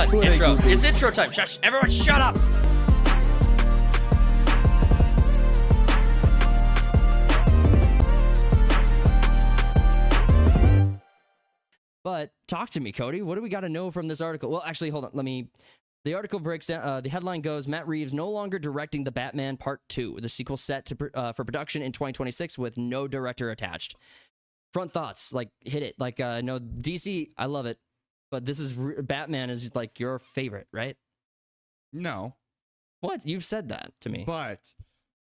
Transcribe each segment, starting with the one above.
what? What I Intro. Googled. It's intro time. Shush. Everyone, shut up. But talk to me, Cody. What do we got to know from this article? Well, actually, hold on. The article breaks down. The headline goes: Matt Reeves no longer directing the Batman Part 2. The sequel set to for production in 2026 with no director attached. Front thoughts, like hit it. Like no DC, I love it, but this is Batman is like your favorite, right? No, What? You've said that to me. but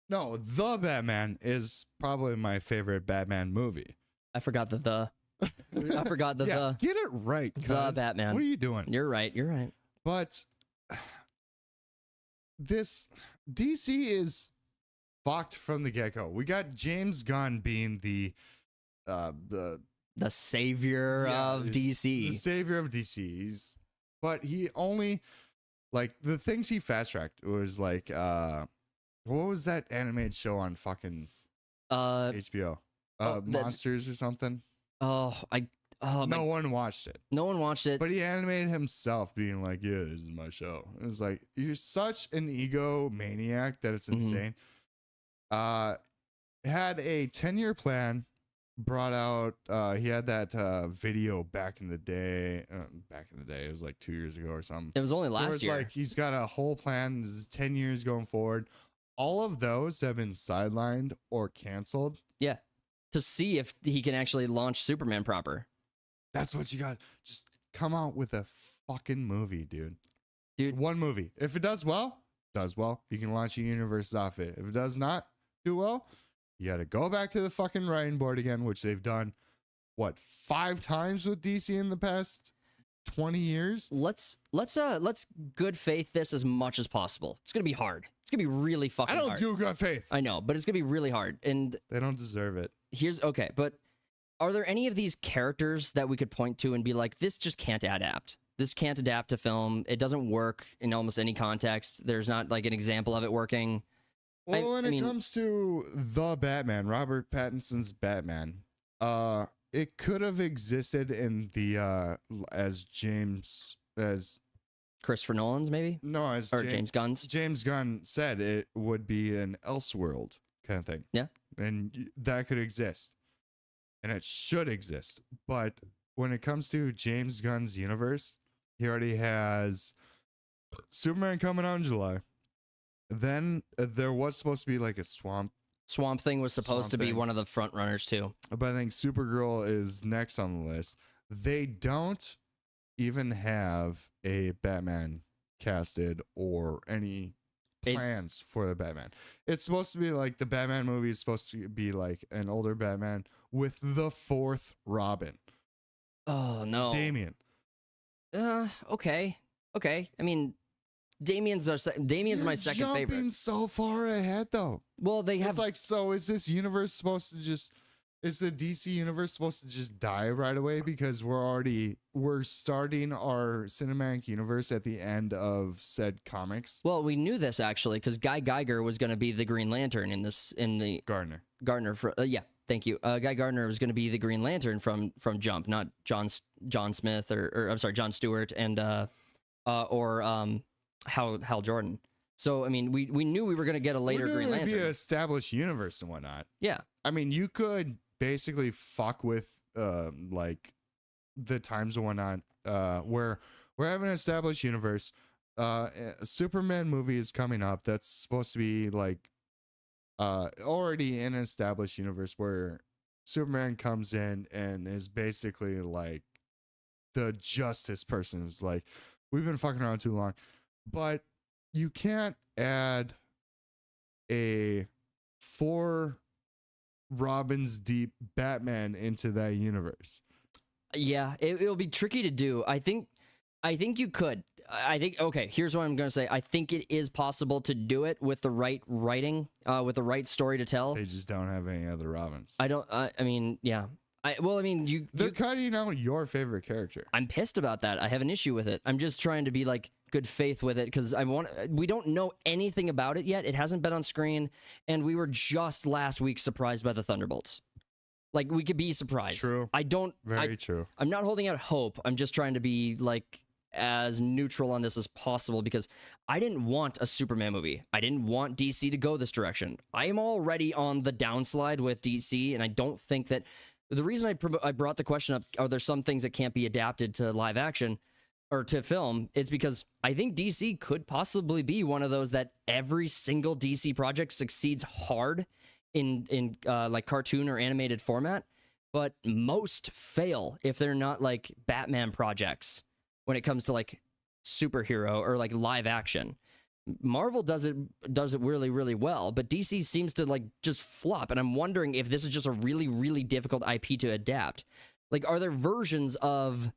no, The Batman is probably my favorite Batman movie. I forgot the. I forgot the yeah, the. get it right, The cuz. Batman. What are you doing? You're right. You're right. But this DC is fucked from the get-go. We got James Gunn being the savior of DC. The savior of DC. But he only, like, the things he fast-tracked was like, what was that animated show on fucking HBO? Monsters or something? No one watched it. No one watched it. But he animated himself being like, yeah, this is my show. It was like, you're such an egomaniac that it's insane. Had a 10-year plan, brought out, he had that video back in the day. It was like 2 years ago or something. It was only last year. Like, he's got a whole plan. This is 10 years going forward. All of those have been sidelined or canceled. Yeah. To see if he can actually launch Superman proper. That's what you got. Just come out with a fucking movie, dude. Dude. One movie. If it does well. You can launch a universe off it. If it does not do well, you got to go back to the fucking writing board again, which they've done, 5 times with DC in the past 20 years? Let's good faith this as much as possible. It's gonna be hard. It's gonna be really fucking hard. I don't do good faith. I know, but it's gonna be really hard. And they don't deserve it. But are there any of these characters that we could point to and be like, this just can't adapt? This can't adapt to film. It doesn't work in almost any context. There's not like an example of it working. Well, when it comes to the Batman, Robert Pattinson's Batman, it could have existed in the as Christopher Nolan's, maybe? No, as James Gunn's. James Gunn said it would be an Elseworld kind of thing. Yeah. And that could exist. And it should exist. But when it comes to James Gunn's universe, he already has Superman coming out in July. Then there was supposed to be like a Swamp Thing was supposed to be one of the front runners too. But I think Supergirl is next on the list. They don't even have a Batman casted or any plans for the Batman. It's supposed to be like the Batman movie is supposed to be like an older Batman with the 4th Robin. Oh no, Damian. Okay. I mean, Damian's my second favorite. Jumping so far ahead though. Well, it's like, so is this universe supposed to just? Is the DC universe supposed to just die right away because we're starting our cinematic universe at the end of said comics? Well, we knew this actually because Guy Geiger was going to be the Green Lantern in the Gardner. Yeah, thank you. Guy Gardner was going to be the Green Lantern from Jump, not John Smith or I'm sorry, John Stewart and Hal Jordan. So I mean, we knew we were going to get a later Green Lantern. Be an established universe and whatnot. Yeah, I mean, you could basically fuck with like the times and whatnot where we're having an established universe. A Superman movie is coming up that's supposed to be like already in an established universe where Superman comes in and is basically like the justice person. Is like, we've been fucking around too long. But you can't add a 4 Robins deep Batman into that universe. Yeah, it'll be tricky to do. I think you could. Okay, here's what I'm going to say. I think it is possible to do it with the right writing, with the right story to tell. They just don't have any other Robins. I mean, yeah. They're cutting out your favorite character. I'm pissed about that. I have an issue with it. I'm just trying to be like good faith with it because we don't know anything about it yet. It hasn't been on screen, and we were just last week surprised by the Thunderbolts. Like, we could be surprised. True. I don't. Very true. I'm not holding out hope. I'm just trying to be like as neutral on this as possible because I didn't want a Superman movie. I didn't want DC to go this direction. I am already on the downslide with DC, and I don't think that the reason I brought the question up, are there some things that can't be adapted to live action or to film? It's because I think DC could possibly be one of those that every single DC project succeeds hard in like cartoon or animated format, but most fail if they're not like Batman projects when it comes to like superhero or like live action. Marvel does it really, really well, but DC seems to like just flop. And I'm wondering if this is just a really, really difficult IP to adapt. Like, are there versions of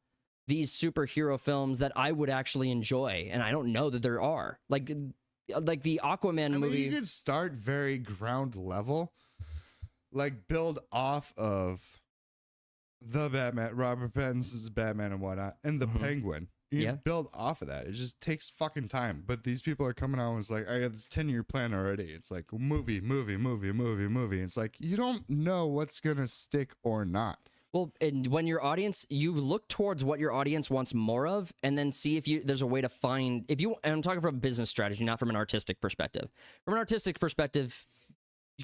these superhero films that I would actually enjoy? And I don't know that there are. Like the Aquaman movie. You could start very ground level, like build off of the Batman, Robert Pattinson's Batman and whatnot, and the Penguin. You can build off of that. It just takes fucking time. But these people are coming out and it's like, I got this 10-year plan already. It's like movie. It's like, you don't know what's gonna stick or not. Well, and when your audience, you look towards what your audience wants more of, and then see if there's a way to find, and I'm talking from a business strategy, not from an artistic perspective. From an artistic perspective,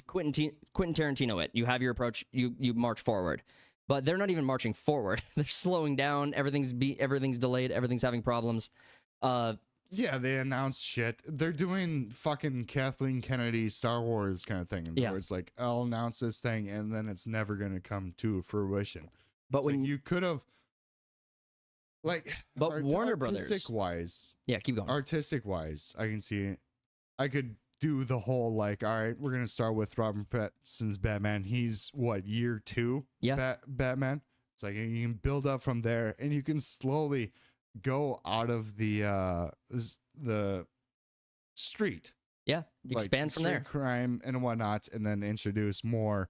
Quentin Tarantino it. You have your approach, you march forward. But they're not even marching forward. They're slowing down. Everything's delayed. Everything's having problems. Yeah, they announced shit. They're doing fucking Kathleen Kennedy Star Wars kind of thing. Where it's like, I'll announce this thing and then it's never going to come to fruition. But when you could have, like, but Warner Brothers, artistic wise, I can see, I could do the whole like, all right, we're gonna start with Robert Pattinson's Batman. He's what, year 2? Batman. It's like you can build up from there, and you can slowly go out of the street. Yeah, expand from there, crime and whatnot, and then introduce more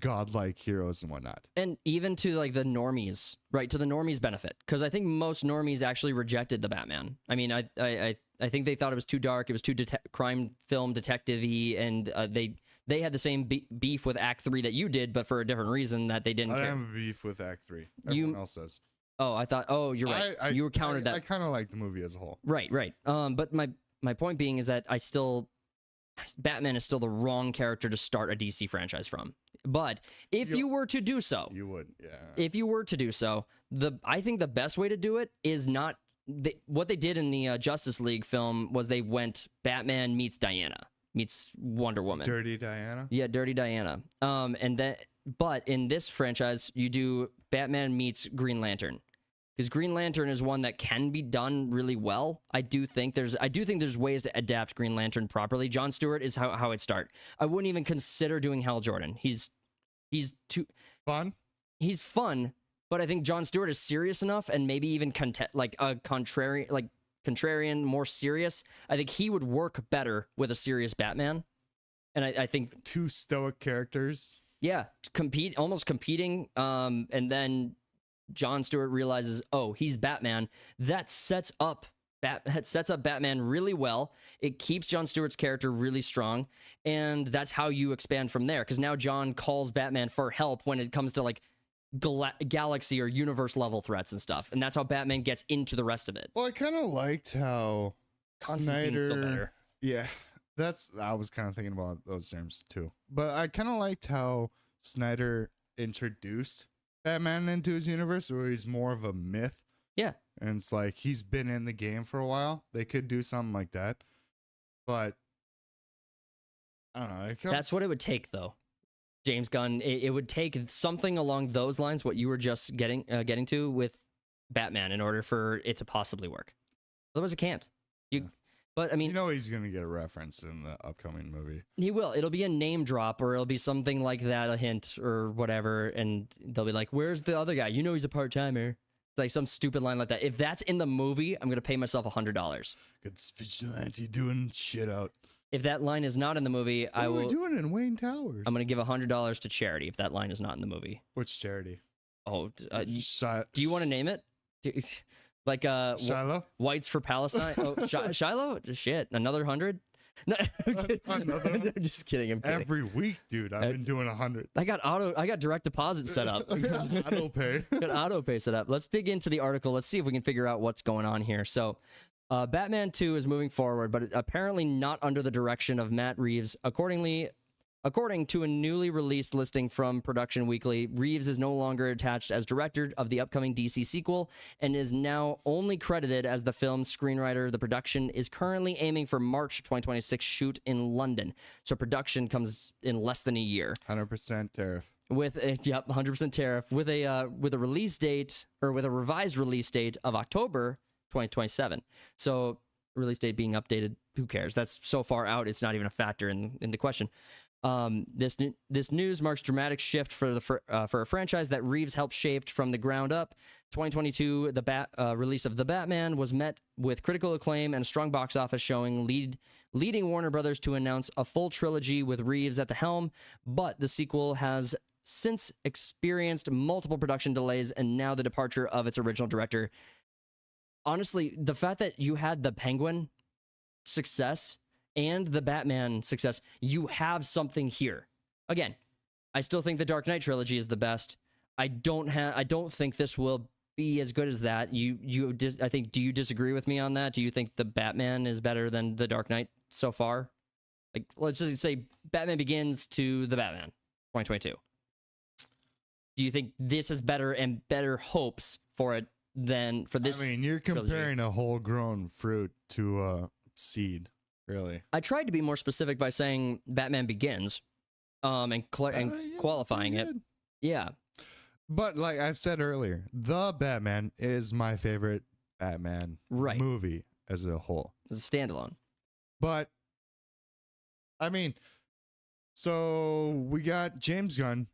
godlike heroes and whatnot, and even to like the normies, right? To the normies' benefit, because I think most normies actually rejected the Batman. I mean, I think they thought it was too dark. It was too crime film detective-y, and they had the same beef with Act 3 that you did, but for a different reason that they didn't care. I have a beef with Act 3. Everyone else does. Oh, I thought. Oh, you're right. You were countered that. I kind of like the movie as a whole. Right. But my point being is that Batman is still the wrong character to start a DC franchise from. But if you were to do so, you would, yeah. If you were to do so, I think the best way to do it is not. What they did in the Justice League film was they went Batman meets Diana meets Wonder Woman. Dirty Diana? Yeah, Dirty Diana. But in this franchise, you do Batman meets Green Lantern. Because Green Lantern is one that can be done really well. I do think there's ways to adapt Green Lantern properly. Jon Stewart is how it'd start. I wouldn't even consider doing Hal Jordan. He's too fun. He's fun. But I think Jon Stewart is serious enough, and maybe even contrarian, more serious. I think he would work better with a serious Batman. And I think two stoic characters. Yeah, almost competing. And then Jon Stewart realizes, oh, he's Batman. That sets up Batman really well. It keeps Jon Stewart's character really strong, and that's how you expand from there. Because now Jon calls Batman for help when it comes to like galaxy or universe level threats and stuff, and that's how Batman gets into the rest of it. Well, I kind of liked how Constantine's still better. Yeah, I was kind of thinking about those terms too, but I kind of liked how Snyder introduced Batman into his universe, where he's more of a myth. Yeah, and it's like he's been in the game for a while. They could do something like that, but I don't know. That's what it would take, though. James Gunn, it would take something along those lines, what you were just getting to with Batman, in order for it to possibly work. Otherwise, it can't. But I mean, he's gonna get a reference in the upcoming movie. He will. It'll be a name drop, or it'll be something like that, a hint or whatever, and they'll be like, "Where's the other guy? He's a part timer." It's like some stupid line like that. If that's in the movie, I'm gonna pay myself $100. Good vigilante doing shit out. If that line is not in the movie, I will. What are we doing in Wayne Towers? I'm going to give $100 to charity if that line is not in the movie. Which charity? Oh, do you want to name it? Like Shiloh? Whites for Palestine? Oh, Shiloh? Shit, another 100? No, Another one? I'm just kidding. I'm kidding. Every week, dude. I've been doing 100. I got direct deposit set up. Auto pay. Got auto pay set up. Let's dig into the article. Let's see if we can figure out what's going on here. So, Batman 2 is moving forward, but apparently not under the direction of Matt Reeves. According to a newly released listing from Production Weekly, Reeves is no longer attached as director of the upcoming DC sequel and is now only credited as the film's screenwriter. The production is currently aiming for March 2026 shoot in London. So production comes in less than a year. 100% tariff. With a 100% tariff with a release date, or with a revised release date of October 2027. So release date being updated, who cares? That's so far out, it's not even a factor in the question. This news marks dramatic shift for a franchise that Reeves helped shape from the ground up. 2022, the release of The Batman was met with critical acclaim and a strong box office showing, leading Warner Brothers to announce a full trilogy with Reeves at the helm. But the sequel has since experienced multiple production delays and now the departure of its original director. Honestly, the fact that you had the Penguin success and the Batman success, you have something here. Again, I still think the Dark Knight trilogy is the best. I don't think this will be as good as that. I think, do you disagree with me on that? Do you think the Batman is better than the Dark Knight so far? Like, let's just say Batman Begins to the Batman 2022. Do you think this has better and better hopes for it than for this? I mean, you're comparing a whole grown fruit to a seed. Really? I tried to be more specific by saying Batman Begins, and qualifying it. Yeah. But like I've said earlier, The Batman is my favorite Batman movie as a whole. As a standalone. But, I mean, so we got James Gunn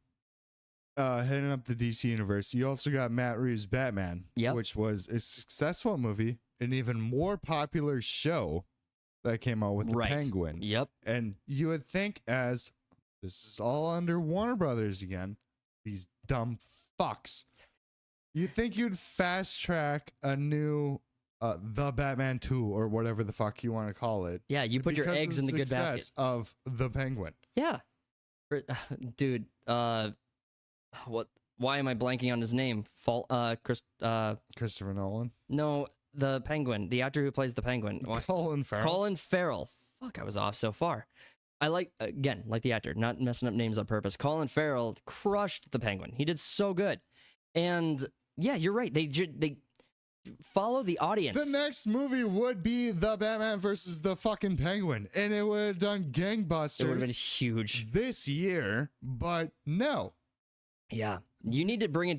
heading up the DC universe. You also got Matt Reeves' Batman, which was a successful movie, an even more popular show that came out with the Penguin. Yep. And you would think, as this is all under Warner Brothers again, these dumb fucks, you'd think you'd fast track a new The Batman 2 or whatever the fuck you want to call it. Yeah, you put your eggs in the good basket of the Penguin. Yeah. Dude, what? Why am I blanking on his name? Christopher Nolan? No, the Penguin, the actor who plays the Penguin. Colin Farrell. Colin Farrell. Fuck, I was off so far. I like the actor, not messing up names on purpose. Colin Farrell crushed the Penguin. He did so good. And yeah, you're right. They follow the audience. The next movie would be The Batman versus the fucking Penguin, and it would have done gangbusters. It would have been huge this year, but no. Yeah, you need to bring in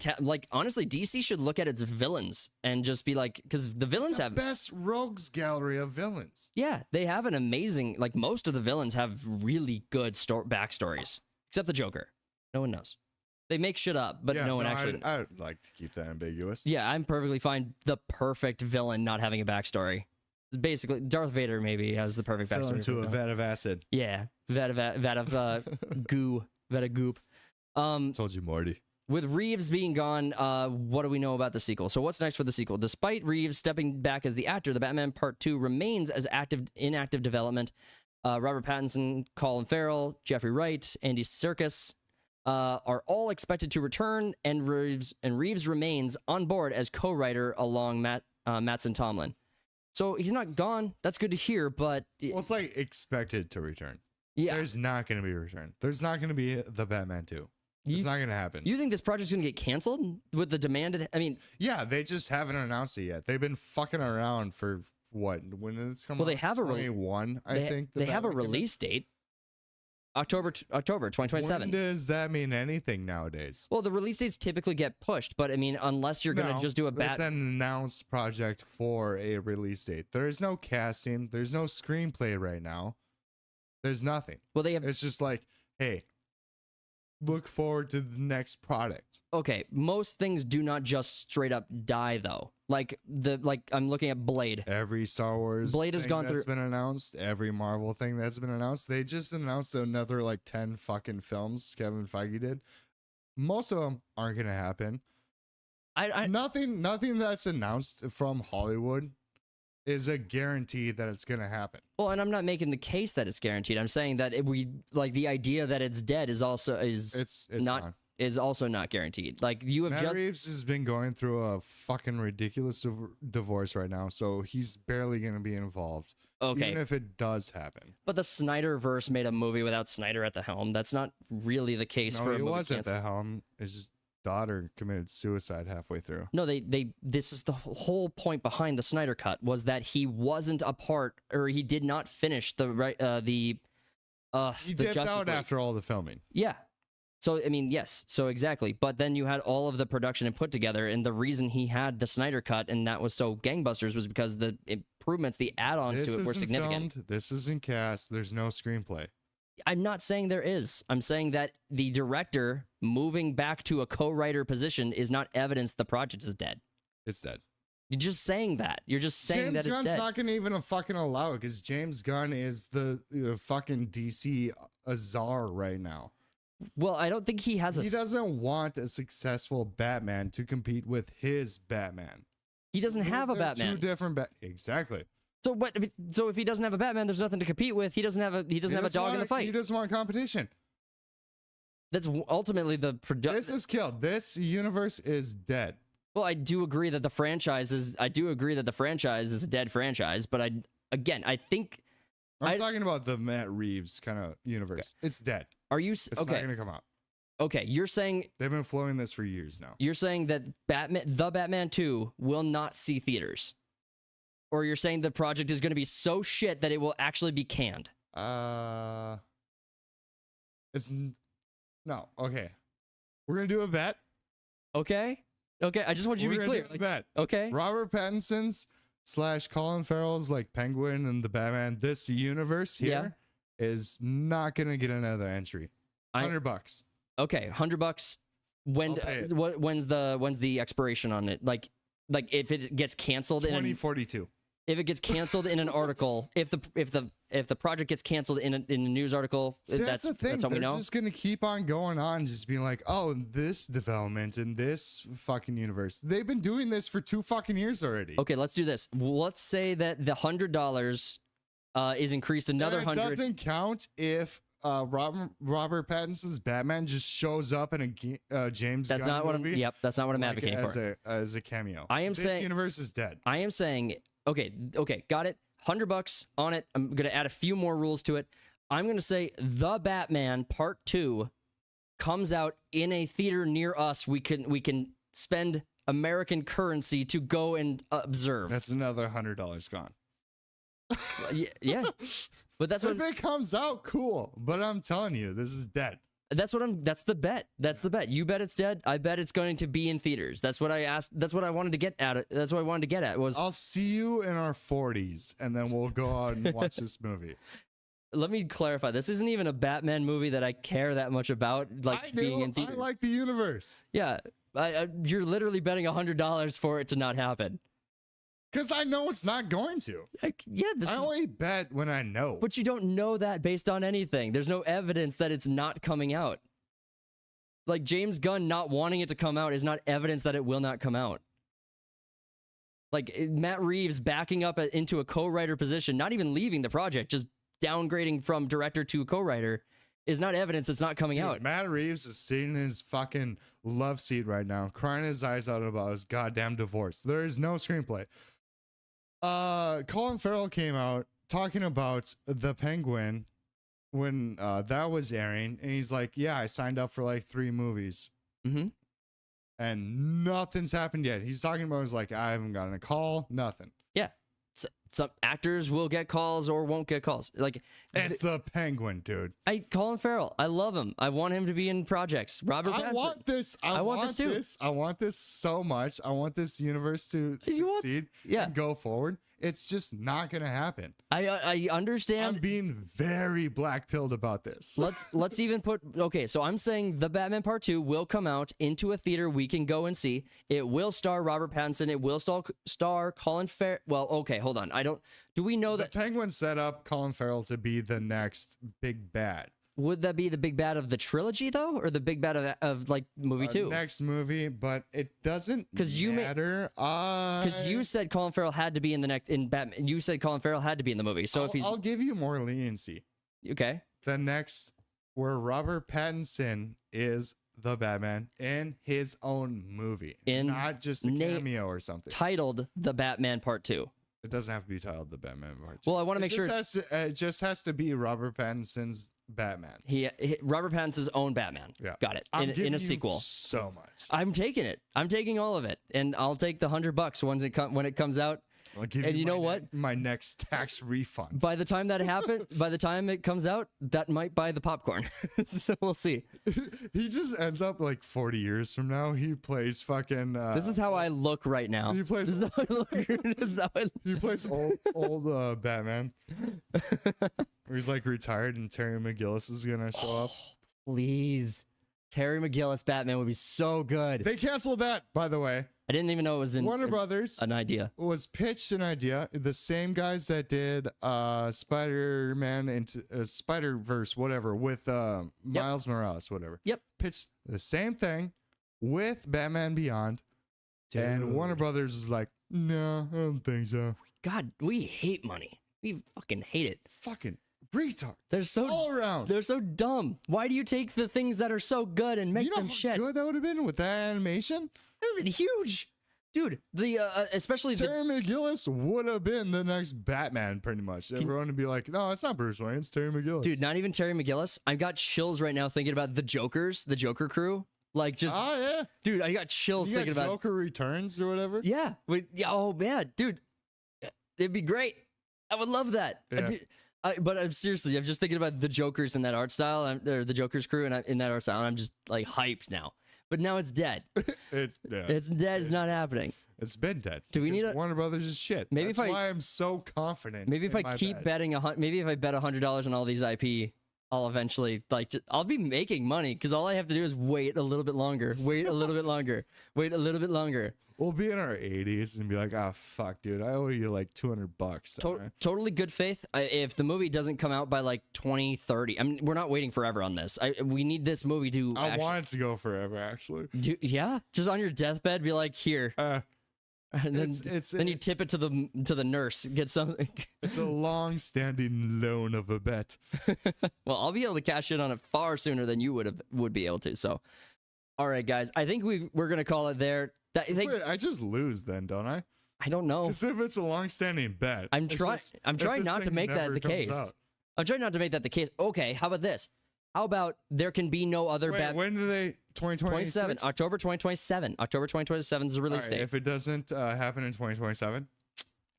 honestly, DC should look at its villains and just be like, because the villains have best rogues gallery of villains. Yeah, they have an amazing, like, most of the villains have really good backstories, except the Joker. No one knows. They make shit up, but no one actually. I'd like to keep that ambiguous. Yeah, I'm perfectly fine. The perfect villain not having a backstory. Basically, Darth Vader maybe has the perfect backstory. Fell into a vat of acid. Yeah, vat of goo, vat of goop. Told you, Morty. With Reeves being gone, what do we know about the sequel? So what's next for the sequel? Despite Reeves stepping back as the actor, The Batman Part 2 remains as in active development. Robert Pattinson, Colin Farrell, Jeffrey Wright, Andy Serkis are all expected to return, and Reeves remains on board as co-writer along Mattson Tomlin. So he's not gone. That's good to hear, but... Well, it's like expected to return. Yeah. There's not going to be a return. There's not going to be The Batman 2. It's not going to happen. You think this project's going to get canceled with the demand? I mean... Yeah, they just haven't announced it yet. They've been fucking around for what? When it's coming out? Well, they have 21, I think. They have a release date. October 2027. When does that mean anything nowadays? Well, the release dates typically get pushed, but I mean, unless you're going to just do a It's an announced project for a release date. There is no casting. There's no screenplay right now. There's nothing. Well, they have... It's just like, hey, look forward to the next product. Okay, most things do not just straight up die, though. Like I'm looking at Blade. Every Star Wars Blade has gone that's been announced, every Marvel thing that's been announced. They just announced another like 10 fucking films Kevin Feige did. Most of them aren't gonna happen. Nothing that's announced from Hollywood is a guarantee that it's gonna happen. Well, and I'm not making the case that it's guaranteed. I'm saying that we like the idea that it's dead is also It's not is also not guaranteed. Like you have Matt Reeves has been going through a fucking ridiculous divorce right now, so he's barely gonna be involved. Okay. Even if it does happen. But the Snyderverse made a movie without Snyder at the helm. That's not really the case No, for a he movie was at canceled. the helm. His daughter committed suicide halfway through. No, this is the whole point behind the Snyder cut was that he wasn't a part, or he did not finish the He the dipped Justice out League. after all the filming. Yeah. So I mean, yes. So exactly. But then you had all of the production and put together, and the reason he had the Snyder cut and that was so gangbusters was because the improvements, the add-ons This to it were isn't significant. filmed. This isn't cast. There's no screenplay. I'm not saying there is. I'm saying that the director moving back to a co-writer position is not evidence the project is dead. It's dead. You're just saying that. You're just saying James that it's Gunn's dead. not gonna even fucking allow it because James Gunn is the fucking DC czar right now. Well, I don't think he has He doesn't want a successful Batman to compete with his Batman. He doesn't have a They're Batman. Two different exactly. So what? So if he doesn't have a Batman, there's nothing to compete with. He doesn't have a dog in the fight. He doesn't want competition. That's ultimately the production. This is killed. This universe is dead. Well, I do agree that the franchise is. I do agree that the franchise is a dead franchise. But I think. I'm talking about the Matt Reeves kind of universe. Okay. It's dead. Are you It's okay? not going to come out. Okay, you're saying they've been flowing this for years now. You're saying that Batman 2 will not see theaters, or you're saying the project is going to be so shit that it will actually be canned. It's no. Okay, we're gonna do a bet. Okay. I just want you to be clear. Bet. Okay. Robert Pattinson's / Colin Farrell's like Penguin and the Batman. This universe here is not gonna get another entry. $100. Okay, $100. When's the expiration on it? Like if it gets canceled 2042. If it gets canceled in an article, if the project gets canceled in a news article, See, that's the thing. That's how we know. They're just gonna keep on going on, just being like, oh, this development in this fucking universe. They've been doing this for 2 fucking years already. Okay, let's do this. Let's say that the $100 is increased another $100. It doesn't count if Robert Pattinson's Batman just shows up in a James That's Gunn not what movie. I'm. Yep, that's not what I'm advocating for. As a cameo. I am this saying universe is dead. I am saying okay, got it. $100 on it. I'm gonna add a few more rules to it. I'm gonna say The Batman Part 2 comes out in a theater near us. We can spend American currency to go and observe. That's another $100 gone. Yeah. But that's if it comes out, cool. But I'm telling you, this is dead. That's the bet. That's the bet. You bet it's dead. I bet it's going to be in theaters. That's what I asked. That's what I wanted to get at. That's what I wanted to get at was I'll see you in our 40s and then we'll go out and watch this movie. Let me clarify. This isn't even a Batman movie that I care that much about. Like being in theaters. I like the universe. Yeah. You're literally betting $100 for it to not happen. Because I know it's not going to. I only bet when I know. But you don't know that based on anything. There's no evidence that it's not coming out. Like James Gunn not wanting it to come out is not evidence that it will not come out. Like Matt Reeves backing up into a co-writer position, not even leaving the project, just downgrading from director to co-writer is not evidence it's not coming out. Matt Reeves is sitting in his fucking love seat right now, crying his eyes out about his goddamn divorce. There is no screenplay. Colin Farrell came out talking about the Penguin when that was airing, and he's like, yeah, I signed up for like 3 movies. Mm-hmm. And nothing's happened yet. He's talking about, he's like, I haven't gotten a call, nothing. Yeah. Some actors will get calls or won't get calls. Like it's the Penguin, dude. Colin Farrell. I love him. I want him to be in projects. Robert Pattinson. I want this. I want this too. I want this so much. I want this universe to succeed and go forward. It's just not gonna happen. I understand. I'm being very black-pilled about this. Let's even put so I'm saying The Batman Part 2 will come out into a theater we can go and see. It will star Robert Pattinson. It will star Colin Farrell. Well, okay, hold on. Do we know that the Penguin set up Colin Farrell to be the next big bad? Would that be the big bad of the trilogy though, or the big bad of like movie 2? Next movie, but it doesn't 'Cause you matter. Because you said Colin Farrell had to be in the next in Batman. You said Colin Farrell had to be in the movie. So if he's I'll give you more leniency. okay, The next, where Robert Pattinson is the Batman in his own movie, not just a cameo or something. titled The Batman Part 2. It doesn't have to be titled The Batman Part 2. Well, I want to make sure it just has to be Robert Pattinson's Batman. Robert Pattinson's own Batman. Yeah, Got it. I'm In giving a you sequel. so much. I'm taking it. I'm taking all of it, and I'll take the $100 when it comes out. I'll give And you know what? My next tax refund. By the time that happens, by the time it comes out, that might buy the popcorn. So we'll see. He just ends up like 40 years from now. He plays fucking. This is how I look right now. He plays. This is how I look. This is how I look. He plays old Batman. Where he's like retired, and Terry McGillis is gonna show up. Please, Terry McGillis Batman would be so good. They canceled that, by the way. I didn't even know it was in Warner Brothers an idea. was pitched an idea. The same guys that did Spider-Man into Spider-Verse, whatever, with Miles Morales, whatever. Yep. Pitched the same thing with Batman Beyond. And Warner Brothers is like, no, I don't think so. God, we hate money. We fucking hate it. Fucking retards. They're so all around. They're so dumb. Why do you take the things that are so good and make You know them how shit? good that would have been with that animation? That would have been huge, dude. The especially Terry McGillis would have been the next Batman, pretty much. Everyone would be like, no, it's not Bruce Wayne, it's Terry McGillis. dude. Not even Terry McGillis. I've got chills right now thinking about the Joker crew. Like just, oh yeah, dude. I got chills you thinking got about. Joker Returns or whatever. Yeah. Yeah. Oh man, dude. It'd be great. I would love that. Yeah. But I'm seriously, I'm just thinking about the Jokers in that art style, or the Jokers crew in that art style, and I'm just like hyped now. But now it's dead. It's dead. It's not happening. It's been dead. Do we need Warner Brothers is shit. Maybe That's why I'm so confident. Maybe if I keep betting maybe if I bet $100 on all these IP, I'll eventually I'll be making money because all I have to do is wait a little bit longer. Wait a little bit longer. Wait a little bit longer. We'll be in our 80s and be like, oh fuck, dude, I owe you like $200. Totally good faith. If the movie doesn't come out by like 2030, I mean, we're not waiting forever on this. We need this movie to. I want it to go forever, actually. Yeah, just on your deathbed, be like, here. And then you tip it to the nurse. Get something. It's a long-standing loan of a bet. Well, I'll be able to cash in on it far sooner than you would be able to. So, all right, guys. I think we're gonna call it there. Wait, I just lose then, don't I? I don't know. Because if it's a long-standing bet, I'm trying not to make that the case. I'm trying not to make that the case. Okay, how about this? How about there can be no other Batman? When do they? 2027. October 2027. October 2027 is the release date. If it doesn't happen in 2027,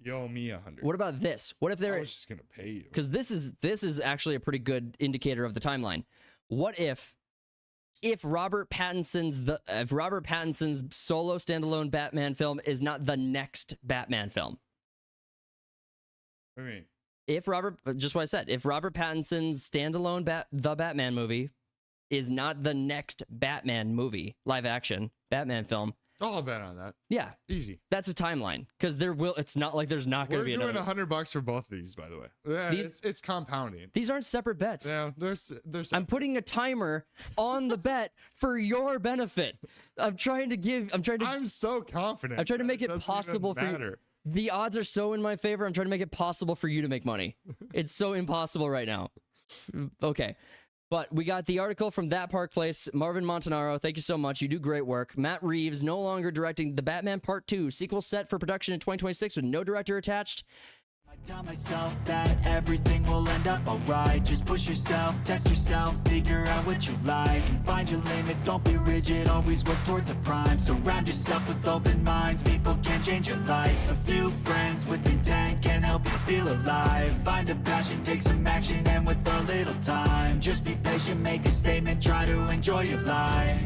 you owe me $100. What about this? What if I was just gonna pay you? Because this is actually a pretty good indicator of the timeline. What if Robert Pattinson's solo standalone Batman film is not the next Batman film? I mean, just what I said, if Robert Pattinson's standalone the Batman movie is not the next Batman movie, live action Batman film, I'll bet on that. yeah, Easy. that's a timeline because it's not like there's not going to be We're another. doing $100 for both of these, by the way. Yeah, it's compounding. These aren't separate bets. Yeah, there's. I'm putting a timer on the bet for your benefit. I'm so confident. I'm trying to make it possible for you. The odds are so in my favor. I'm trying to make it possible for you to make money. It's so impossible right now. Okay. But we got the article from That Park Place. Marvin Montanaro, thank you so much. You do great work. Matt Reeves no longer directing The Batman Part 2. Sequel set for production in 2026 with no director attached. I tell myself that everything will end up alright. Just push yourself, test yourself, figure out what you like, and find your limits, don't be rigid, always work towards a prime. Surround yourself with open minds, people can change your life. A few friends with intent can help you feel alive. Find a passion, take some action, and with a little time, just be patient, make a statement, try to enjoy your life.